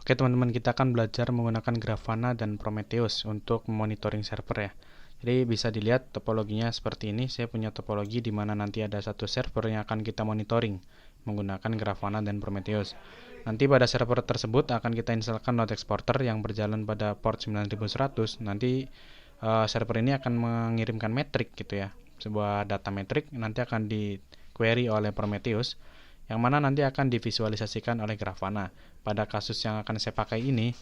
Oke teman-teman, kita akan belajar menggunakan Grafana dan Prometheus untuk monitoring server ya. Jadi bisa dilihat topologinya seperti ini. Saya punya topologi di mana nanti ada satu server yang akan kita monitoring menggunakan Grafana dan Prometheus. Nanti pada server tersebut akan kita instalkan Node Exporter yang berjalan pada port 9100. Nanti server ini akan mengirimkan metrik gitu ya. Sebuah data metrik nanti akan di query oleh Prometheus, yang mana nanti akan divisualisasikan oleh Grafana. Pada kasus yang akan saya pakai ini,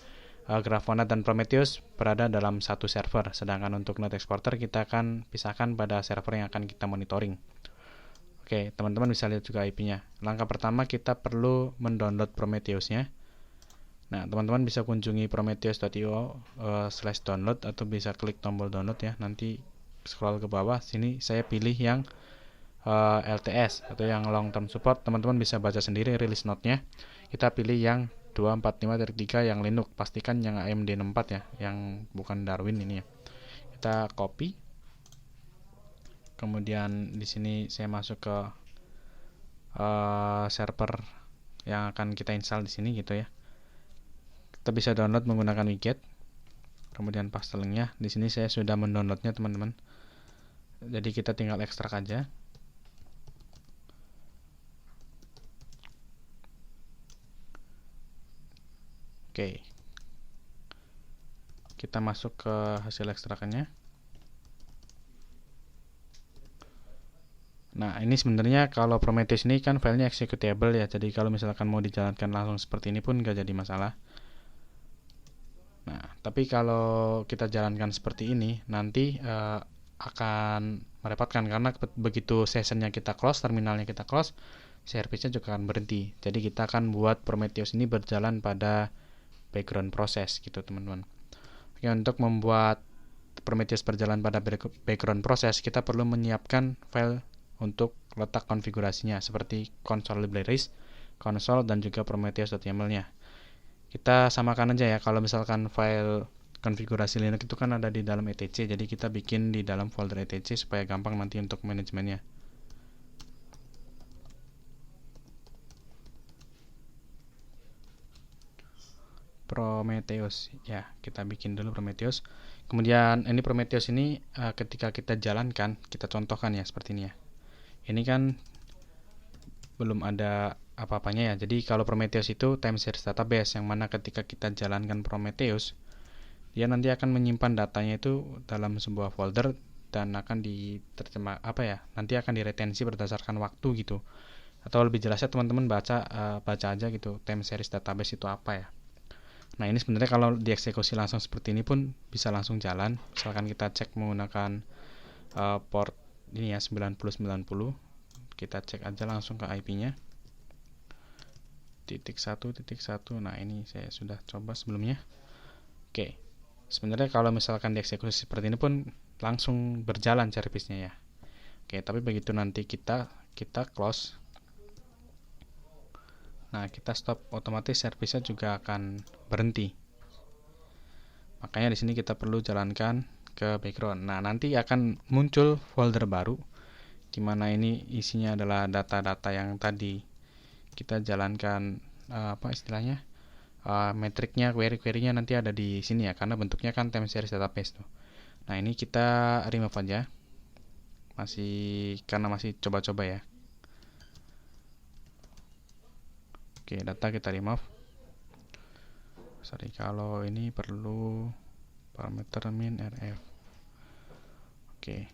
Grafana dan Prometheus berada dalam satu server, sedangkan untuk Node Exporter kita akan pisahkan pada server yang akan kita monitoring. Oke, teman-teman bisa lihat juga IP-nya. Langkah pertama kita perlu mendownload Prometheus-nya. Nah, teman-teman bisa kunjungi prometheus.io/download atau bisa klik tombol download ya. Nanti scroll ke bawah sini saya pilih yang LTS atau yang long term support. Teman-teman bisa baca sendiri release note-nya. Kita pilih yang 245.3 yang Linux. Pastikan yang AMD 64 ya, yang bukan Darwin ini ya. Kita copy. Kemudian di sini saya masuk ke server yang akan kita install di sini gitu ya. Kita bisa download menggunakan widget. Kemudian paste linknya. Di sini saya sudah mendownloadnya teman-teman. Jadi kita tinggal ekstrak aja. Oke. Kita masuk ke hasil ekstrakannya. Nah, ini sebenarnya kalau Prometheus ini kan filenya executable ya. Jadi kalau misalkan mau dijalankan langsung seperti ini pun nggak jadi masalah. Nah, tapi kalau kita jalankan seperti ini, nanti akan merepotkan karena begitu sessionnya kita close, terminalnya kita close, service-nya juga akan berhenti. Jadi kita akan buat Prometheus ini berjalan pada background proses gitu teman-teman. Oke, untuk membuat Prometheus berjalan pada background proses, kita perlu menyiapkan file untuk letak konfigurasinya seperti console libraries, console dan juga prometheus.yaml-nya. Kita samakan aja ya, kalau misalkan file konfigurasi Linux itu kan ada di dalam etc, jadi kita bikin di dalam folder etc supaya gampang nanti untuk manajemennya. Prometheus ya, kita bikin dulu Prometheus. Kemudian ini Prometheus ini ketika kita jalankan, kita contohkan ya seperti ini ya. Ini kan belum ada apa-apanya ya. Jadi kalau Prometheus itu time series database, yang mana ketika kita jalankan Prometheus, dia nanti akan menyimpan datanya itu dalam sebuah folder dan akan diterjemah nanti akan diretensi berdasarkan waktu gitu. Atau lebih jelasnya teman-teman baca aja gitu, time series database itu apa ya. Nah, ini sebenarnya kalau dieksekusi langsung seperti ini pun bisa langsung jalan. Misalkan kita cek menggunakan port ini ya 9090. Kita cek aja langsung ke IP-nya. .1.1. Nah, ini saya sudah coba sebelumnya. Oke. Sebenarnya kalau misalkan dieksekusi seperti ini pun langsung berjalan service-nya ya. Oke, tapi begitu nanti kita close. Nah, kita stop, otomatis service-nya juga akan berhenti. Makanya di sini kita perlu jalankan ke background. Nah, nanti akan muncul folder baru di mana ini isinya adalah data-data yang tadi kita jalankan metriknya, query-query-nya nanti ada di sini ya, karena bentuknya kan time series database tuh. Nah, ini kita remove aja. Karena masih coba-coba ya. Oke, data kita remove. Sorry, kalau ini perlu parameter min rf. Oke,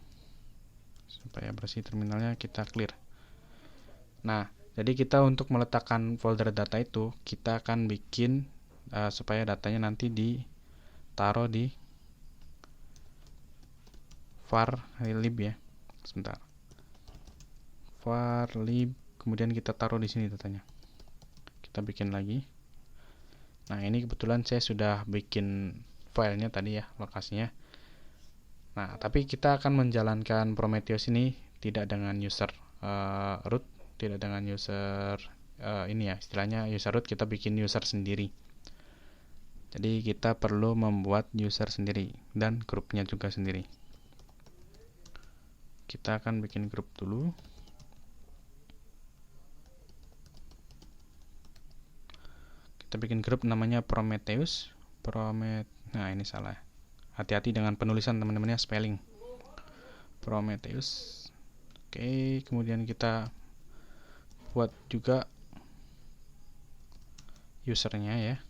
supaya bersih terminalnya kita clear. Nah, jadi kita untuk meletakkan folder data itu, kita akan bikin supaya datanya nanti ditaruh di var lib ya. Sebentar. Var lib, kemudian kita taruh di sini datanya. Kita bikin lagi. Nah, ini kebetulan saya sudah bikin filenya tadi ya, lokasinya. Nah, tapi kita akan menjalankan Prometheus ini tidak dengan user root, tidak dengan user ini ya, istilahnya user root, kita bikin user sendiri. Jadi kita perlu membuat user sendiri dan grupnya juga sendiri. Kita akan bikin grup dulu. Kita bikin grup namanya Prometheus. Nah, ini salah. Hati-hati dengan penulisan teman-teman ya, spelling. Prometheus. Oke, kemudian kita buat juga usernya ya,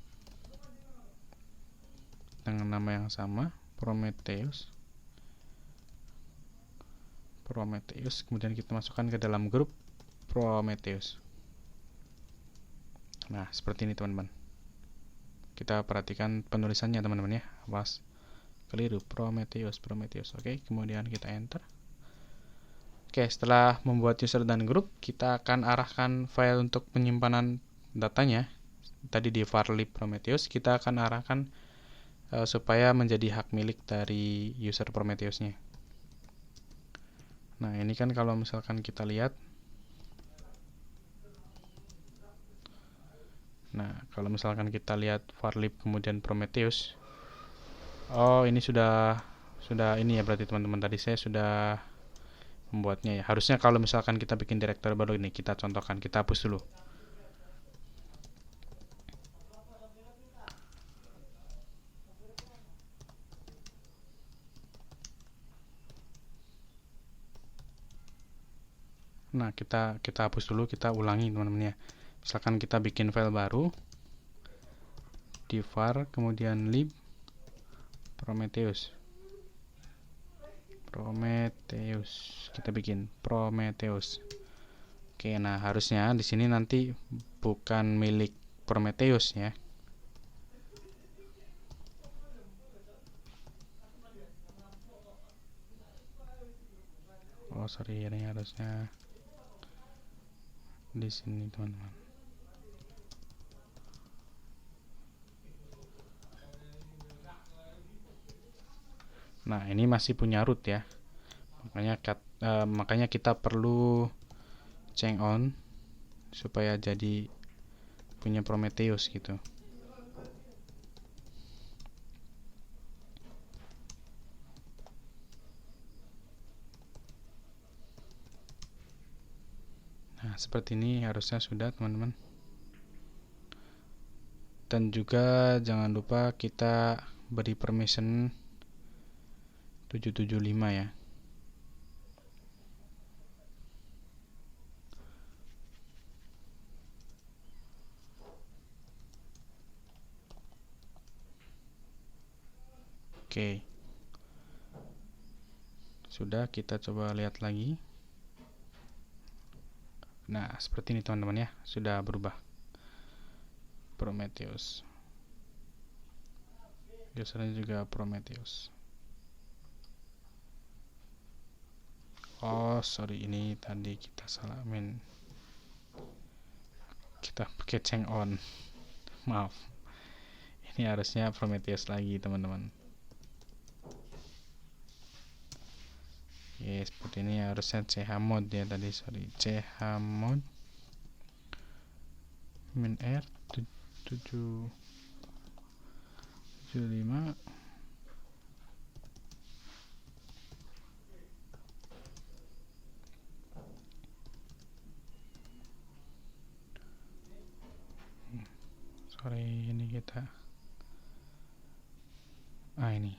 dengan nama yang sama, Prometheus. Kemudian kita masukkan ke dalam grup Prometheus. Nah, seperti ini teman-teman. Kita perhatikan penulisannya teman-teman ya. Awas, keliru, Prometheus. Oke, kemudian kita enter. Oke, setelah membuat user dan grup, kita akan arahkan file untuk penyimpanan datanya. Tadi di varlib Prometheus, kita akan arahkan supaya menjadi hak milik dari user Prometheusnya. Nah, ini kan kalau misalkan kita lihat, varlib kemudian Prometheus, oh ini sudah ini ya, berarti teman-teman tadi saya sudah membuatnya ya. Harusnya kalau misalkan kita bikin direktur baru ini, kita contohkan, kita hapus dulu. Nah, kita hapus dulu, kita ulangi teman-teman ya. Misalkan kita bikin file baru di var kemudian lib Prometheus. Kita bikin Prometheus. Oke, nah harusnya di sini nanti bukan milik Prometheus ya. Oh, sorry, ini harusnya di sini teman-teman. Nah, ini masih punya root ya. Makanya kita perlu change on supaya jadi punya Prometheus gitu. Nah, seperti ini harusnya sudah teman-teman. Dan juga jangan lupa kita beri permission 775 ya. Oke. Sudah, kita coba lihat lagi. Nah, seperti ini teman-teman ya, sudah berubah. Prometheus. Usernya juga Prometheus. Oh, sorry, ini tadi kita salah kita pakai change on. Maaf. Ini harusnya Prometheus lagi, teman-teman. Oke, seperti ini harusnya chmod ya tadi, sorry. Chmod -r 775. Sorry, ini kita ini.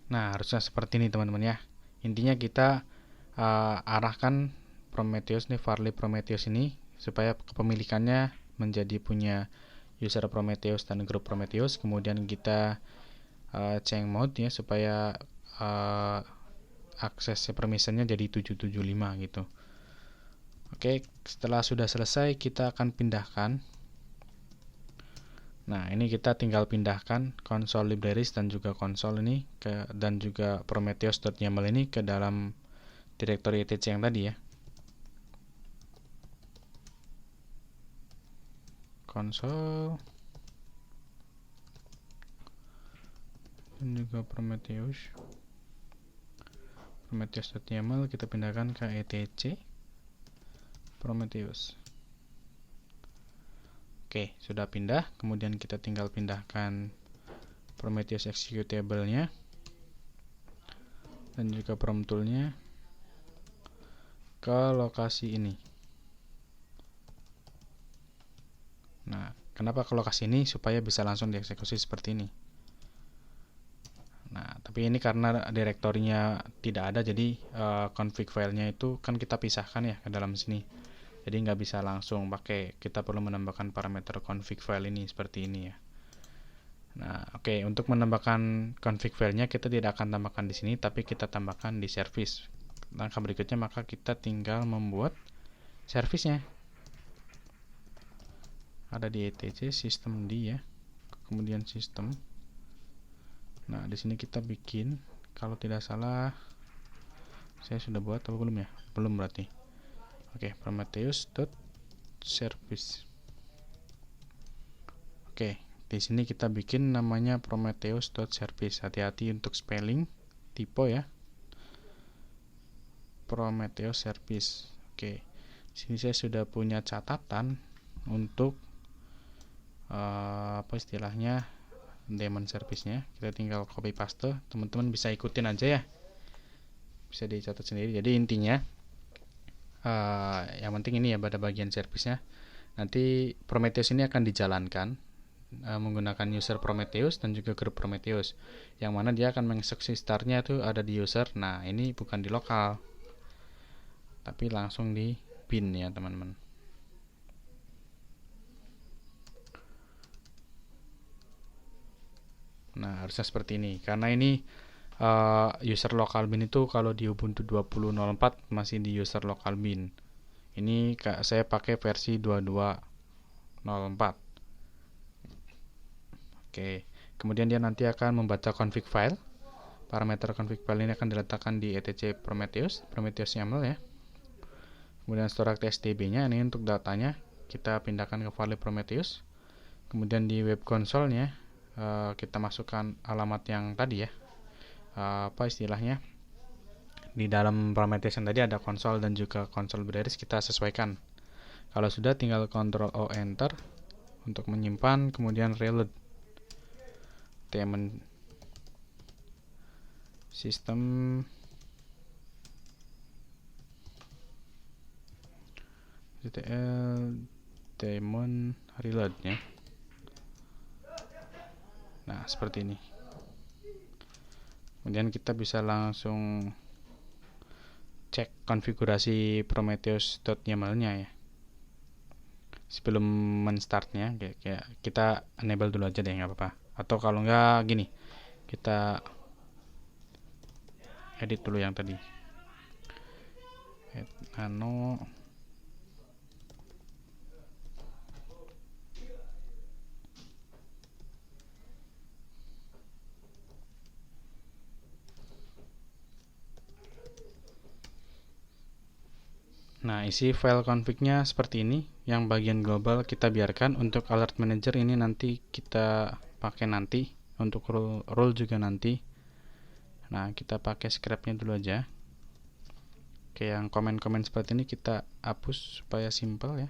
Nah, harusnya seperti ini teman-teman ya. Intinya kita arahkan Prometheus nih, varlib Prometheus ini supaya kepemilikannya menjadi punya user Prometheus dan grup Prometheus. Kemudian kita change mode ya supaya akses permissionnya jadi 775 gitu. Oke, setelah sudah selesai kita akan pindahkan. Nah, ini kita tinggal pindahkan console libraries dan juga console ini dan juga prometheus.yaml ini ke dalam directory etc yang tadi ya. Console dan juga prometheus.yaml kita pindahkan ke etc Prometheus. Oke, sudah pindah. Kemudian kita tinggal pindahkan Prometheus executable-nya dan juga prom tool-nya ke lokasi ini. Nah, Kenapa ke lokasi ini? Supaya bisa langsung dieksekusi seperti ini. Nah, tapi ini karena direktorinya tidak ada, jadi config filenya itu kan kita pisahkan ya ke dalam sini. Jadi nggak bisa langsung pakai, kita perlu menambahkan parameter config file ini seperti ini ya. Nah, oke, untuk menambahkan config filenya kita tidak akan tambahkan di sini, tapi kita tambahkan di service. Langkah berikutnya maka kita tinggal membuat servicenya. Ada di etc system D ya, kemudian sistem. Nah, di sini kita bikin, kalau tidak salah saya sudah buat atau belum ya? Belum berarti. Oke, prometheus.service. Oke, di sini kita bikin namanya prometheus.service. Hati-hati untuk spelling, tipe ya. Prometheus service. Oke. Di sini saya sudah punya catatan untuk apa istilahnya? Daemon service-nya. Kita tinggal copy paste. Teman-teman bisa ikutin aja ya. Bisa dicatat sendiri. Jadi intinya yang penting ini ya pada bagian service-nya. Nanti Prometheus ini akan dijalankan menggunakan user Prometheus dan juga group Prometheus. Yang mana dia akan mengeksekusi start-nya itu ada di user. Nah, ini bukan di lokal, tapi langsung di bin ya teman-teman. Nah, harusnya seperti ini. Karena ini user local bin itu kalau di Ubuntu 20.04 masih di user local bin. Ini saya pakai versi 22.04. Oke. Kemudian dia nanti akan membaca config file. Parameter config file ini akan diletakkan di etc Prometheus YAML ya. Kemudian storage stb-nya ini untuk datanya kita pindahkan ke file Prometheus. Kemudian di web console-nya kita masukkan alamat yang tadi ya, apa istilahnya, di dalam Prometheus yang tadi ada konsol dan juga konsol berbaris, kita sesuaikan. Kalau sudah tinggal Ctrl O Enter untuk menyimpan, kemudian reload daemon sistem daemon reload ya. Nah, seperti ini. Kemudian kita bisa langsung cek konfigurasi Prometheus.yaml-nya ya. Sebelum men-startnya, kayak kita enable dulu aja deh, nggak apa-apa. Atau kalau nggak gini, kita edit dulu yang tadi. Nano. Nah, isi file config-nya seperti ini. Yang bagian global kita biarkan. Untuk alert manager ini nanti kita pakai nanti. Untuk rule juga nanti. Nah, kita pakai scrap-nya dulu aja. Oke, yang komen-komen seperti ini kita hapus supaya simple ya.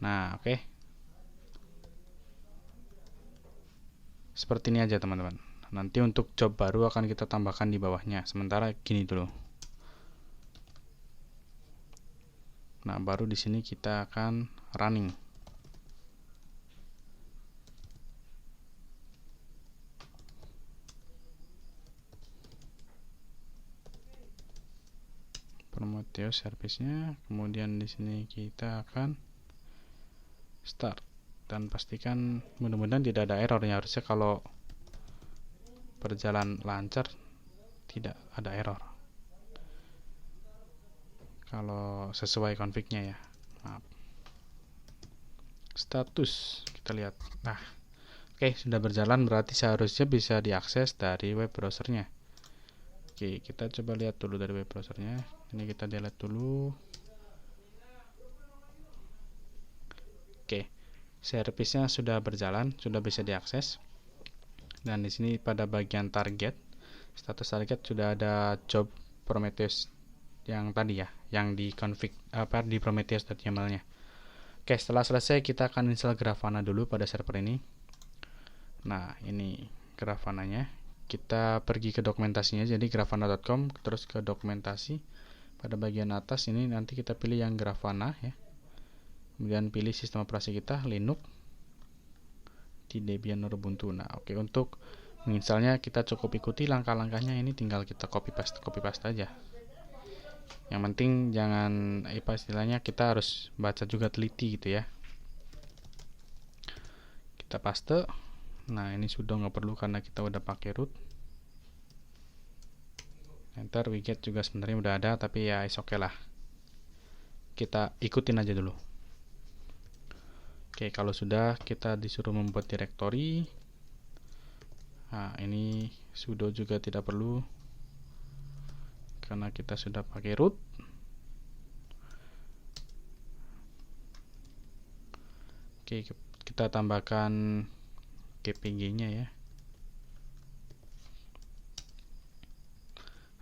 Nah, oke. Seperti ini aja teman-teman. Nanti untuk job baru akan kita tambahkan di bawahnya. Sementara gini dulu. Nah, baru di sini kita akan running. Prometheus service-nya, kemudian di sini kita akan start dan pastikan mudah-mudahan tidak ada error ya. Harusnya kalau berjalan lancar tidak ada error. Kalau sesuai config-nya ya. Maaf. Status kita lihat. Nah, oke, sudah berjalan, berarti seharusnya bisa diakses dari web browsernya. Oke, kita coba lihat dulu dari web browsernya. Ini kita delete dulu. Oke, service-nya sudah berjalan, sudah bisa diakses. Dan di sini pada bagian target, status target sudah ada job Prometheus yang tadi ya, yang di config di Prometheus.yaml-nya. Oke, setelah selesai kita akan install Grafana dulu pada server ini. Nah, ini Grafananya. Kita pergi ke dokumentasinya, jadi grafana.com, terus ke dokumentasi. Pada bagian atas ini nanti kita pilih yang Grafana ya. Kemudian pilih sistem operasi kita, Linux di Debian or Ubuntu. Nah, oke, untuk menginstalnya kita cukup ikuti langkah-langkahnya, ini tinggal kita copy paste aja. Yang penting jangan istilahnya kita harus baca juga teliti gitu ya. Kita paste. Nah, ini sudah nggak perlu karena kita udah pakai root. Enter, widget juga sebenarnya udah ada, tapi ya is oke lah. Kita ikutin aja dulu. Oke, kalau sudah kita disuruh membuat directory. Nah, ini sudo juga tidak perlu karena kita sudah pakai root. Oke, kita tambahkan GPG-nya ya.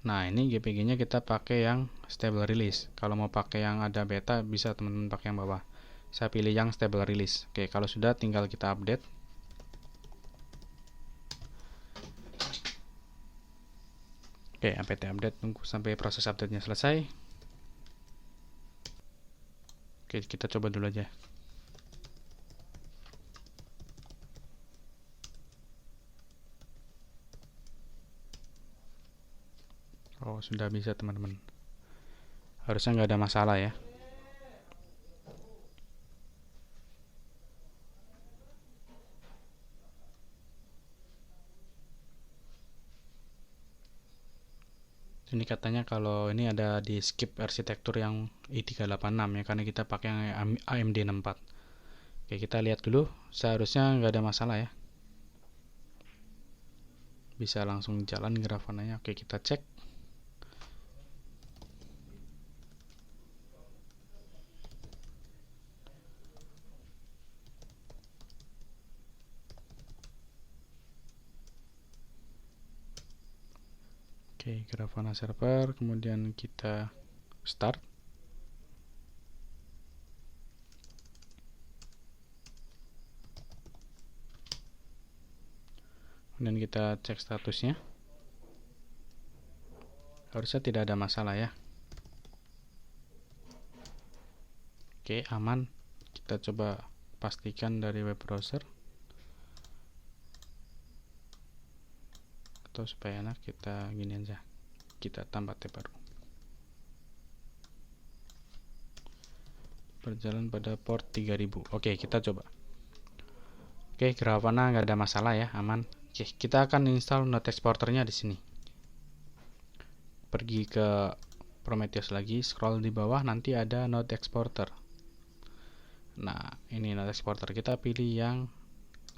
Nah, ini GPG-nya kita pakai yang stable release. Kalau mau pakai yang ada beta, bisa teman-teman pakai yang bawah. Saya pilih yang stable release. Oke, kalau sudah tinggal kita update. Oke, apt update, tunggu sampai proses update-nya selesai. Oke, kita coba dulu aja. Oh, sudah bisa teman-teman. Harusnya nggak ada masalah ya. Ini katanya kalau ini ada di skip arsitektur yang i386 ya, karena kita pakai yang AMD 64. Oke, kita lihat dulu. Seharusnya nggak ada masalah ya. Bisa langsung jalan Grafananya. Oke, kita cek. Oke, Grafana server, kemudian kita start. Kemudian kita cek statusnya. Harusnya tidak ada masalah ya. Oke, aman. Kita coba pastikan dari web browser. Atau supaya enak kita gini aja, kita tambah tab baru. Berjalan pada port 3000. Oke, kita coba. Oke, Grafana nggak ada masalah ya, aman. Oke, kita akan install Node Exporter-nya di sini. Pergi ke Prometheus lagi, scroll di bawah, nanti ada Node Exporter. Nah, ini Node Exporter, kita pilih yang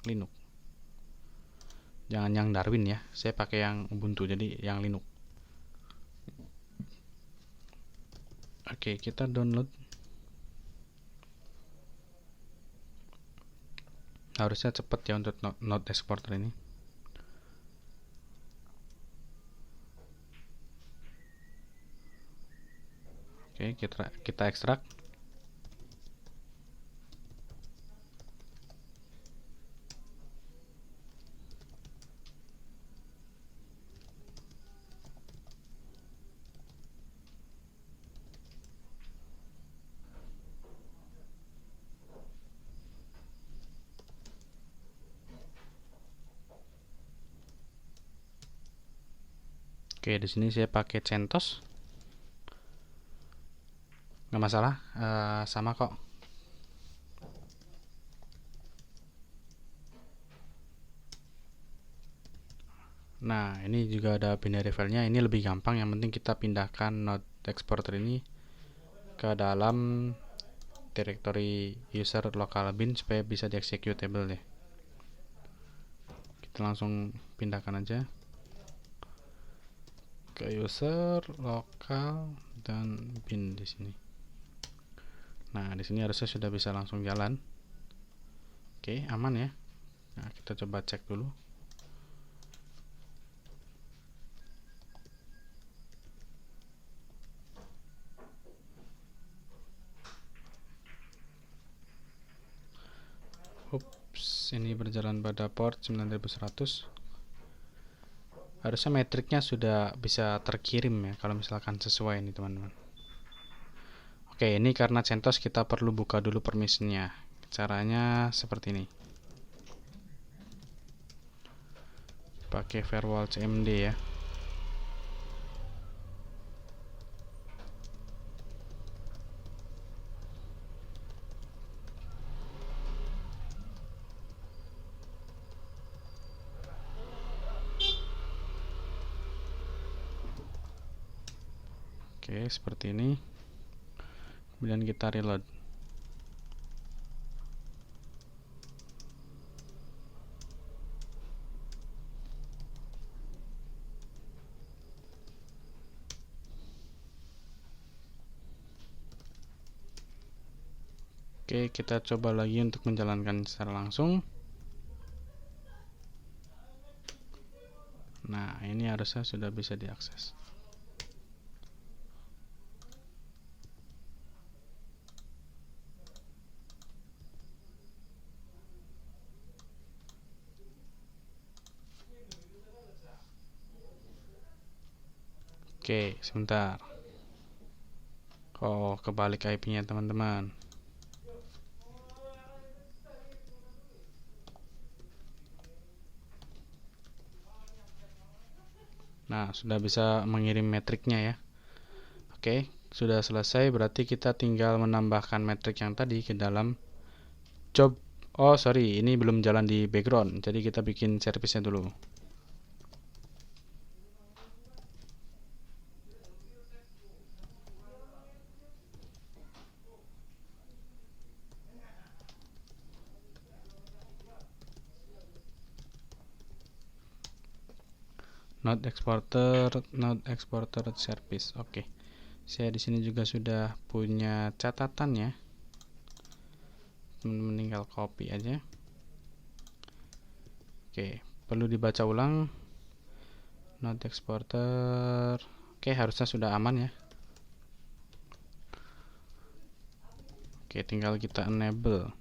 Linux. Jangan yang Darwin ya, saya pakai yang Ubuntu, jadi yang Linux. Oke, kita download. Harusnya cepat ya untuk Node Exporter ini. Oke, kita ekstrak. Oke, di sini saya pakai CentOS. Nggak masalah, sama kok. Nah, ini juga ada binary filenya. Ini lebih gampang, yang penting kita pindahkan Node Exporter ini ke dalam directory user local bin supaya bisa di executable deh. Kita langsung pindahkan aja ke user lokal dan bin di sini. Nah, di sini harusnya sudah bisa langsung jalan. Oke, aman ya. Nah, kita coba cek dulu. Ups, ini berjalan pada port 9100. Harusnya metriknya sudah bisa terkirim ya, kalau misalkan sesuai nih teman-teman. Oke, ini karena CentOS kita perlu buka dulu permissionnya. Caranya seperti ini. Pakai firewall CMD ya. Oke, seperti ini. Kemudian kita reload. Oke, kita coba lagi untuk menjalankan secara langsung. Nah, ini harusnya sudah bisa diakses. Oke, sebentar. Oh, kebalik IP-nya teman-teman. Nah, sudah bisa mengirim metriknya ya. Oke, sudah selesai. Berarti kita tinggal menambahkan metrik yang tadi ke dalam job. Oh, sorry, ini belum jalan di background. Jadi kita bikin service-nya dulu. Not exporter service. Oke. Saya di sini juga sudah punya catatan ya. Teman-teman tinggal copy aja. Oke, perlu dibaca ulang. Not exporter. Oke, harusnya sudah aman ya. Oke, tinggal kita enable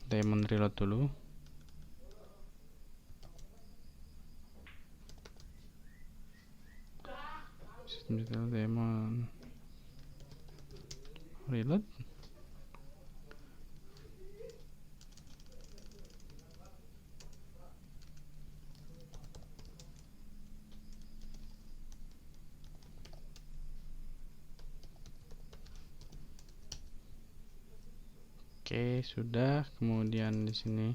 daemon reload dulu. Daemon reload. Oke, sudah. Kemudian di sini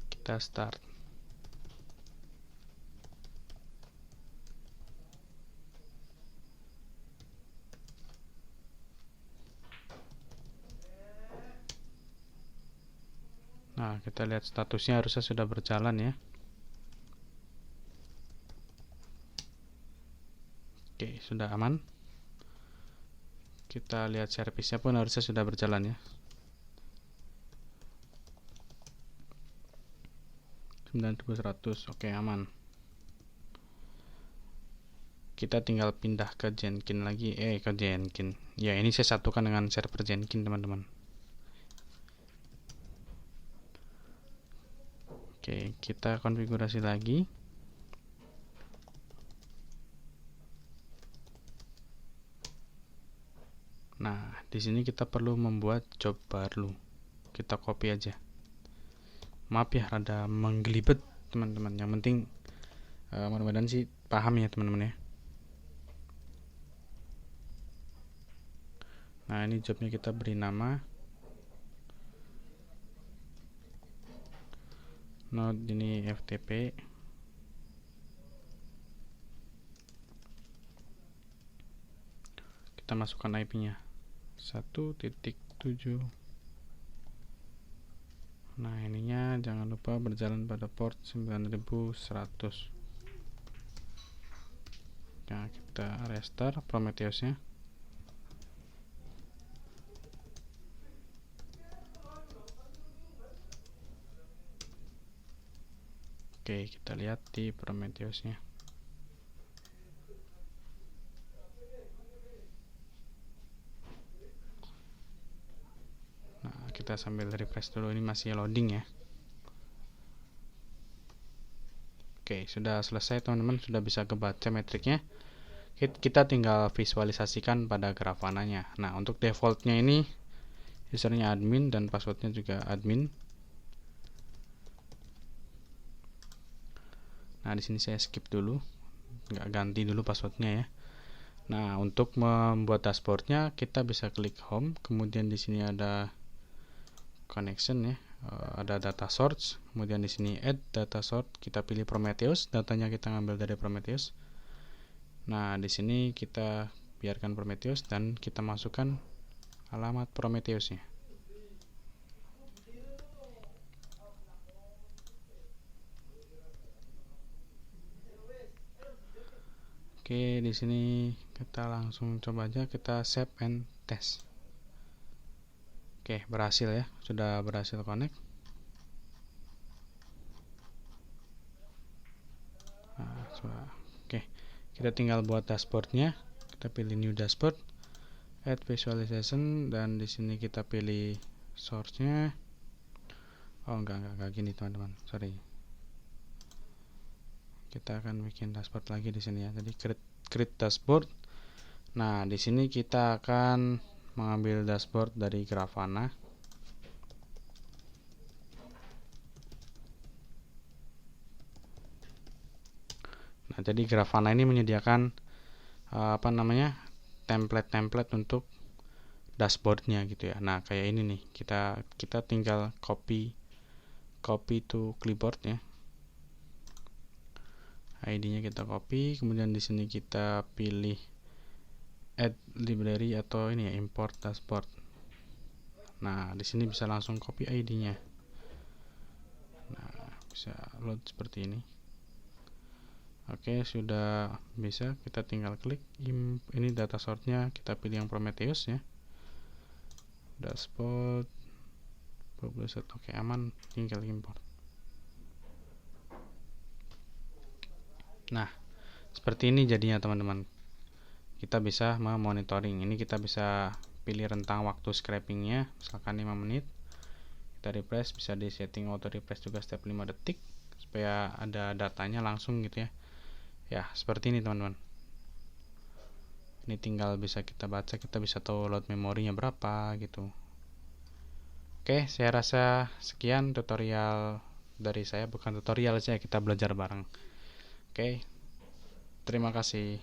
kita start. Nah, kita lihat statusnya harusnya sudah berjalan ya. Oke, sudah aman. Kita lihat servisnya pun harusnya sudah berjalan ya. 9100. Oke, aman. Kita tinggal pindah ke Jenkins lagi. Ke Jenkins. Ya, ini saya satukan dengan server Jenkins, teman-teman. Oke, kita konfigurasi lagi. Nah, di sini kita perlu membuat job baru. Kita copy aja. Maaf ya, rada menggelibet, teman-teman. Yang penting mudah-mudahan sih paham ya, teman-teman ya. Nah, ini jobnya kita beri nama node ini FTP. Kita masukkan IP-nya 1.7. Nah, ininya jangan lupa berjalan pada port 9100. Nah, kita restart Prometheus-nya. Oke, kita lihat di Prometheus-nya. Nah, kita sambil refresh dulu, ini masih loading ya. Oke, sudah selesai teman-teman, sudah bisa kebaca metriknya. Kita tinggal visualisasikan pada Grafana-nya. Nah, untuk defaultnya ini usernya admin dan passwordnya juga admin. Nah, di sini saya skip dulu, nggak ganti dulu passwordnya ya. Nah, untuk membuat dashboardnya kita bisa klik home, kemudian di sini ada connection ya, ada data source, kemudian di sini add data source, kita pilih Prometheus, datanya kita ngambil dari Prometheus. Nah, di sini kita biarkan Prometheus dan kita masukkan alamat Prometheusnya. Oke, di sini kita langsung coba aja, kita save and test. Oke, berhasil ya, sudah berhasil connect. Nah, oke, kita tinggal buat dashboardnya. Kita pilih new dashboard, add visualization, dan di sini kita pilih source-nya. Oh enggak gini teman-teman, sorry. Kita akan bikin dashboard lagi di sini ya. Jadi create dashboard. Nah, di sini kita akan mengambil dashboard dari Grafana. Nah, jadi Grafana ini menyediakan template-template untuk dashboardnya gitu ya. Nah, kayak ini nih, kita tinggal copy to clipboard ya. ID-nya kita copy, kemudian di sini kita pilih add library atau ini ya, import dashboard. Nah, di sini bisa langsung copy ID-nya. Nah, bisa load seperti ini. Oke, sudah bisa, kita tinggal klik ini data source-nya, kita pilih yang Prometheus ya. Dashboard published, oke aman, tinggal import. Nah, seperti ini jadinya teman-teman. Kita bisa memonitoring. Ini kita bisa pilih rentang waktu scrapingnya, misalkan 5 menit. Kita refresh, bisa di setting auto refresh juga setiap 5 detik supaya ada datanya langsung gitu ya. Ya, seperti ini teman-teman. Ini tinggal bisa kita baca, kita bisa tahu load memorinya berapa gitu. Oke, saya rasa sekian tutorial dari saya, bukan tutorial saja, kita belajar bareng. Oke, terima kasih.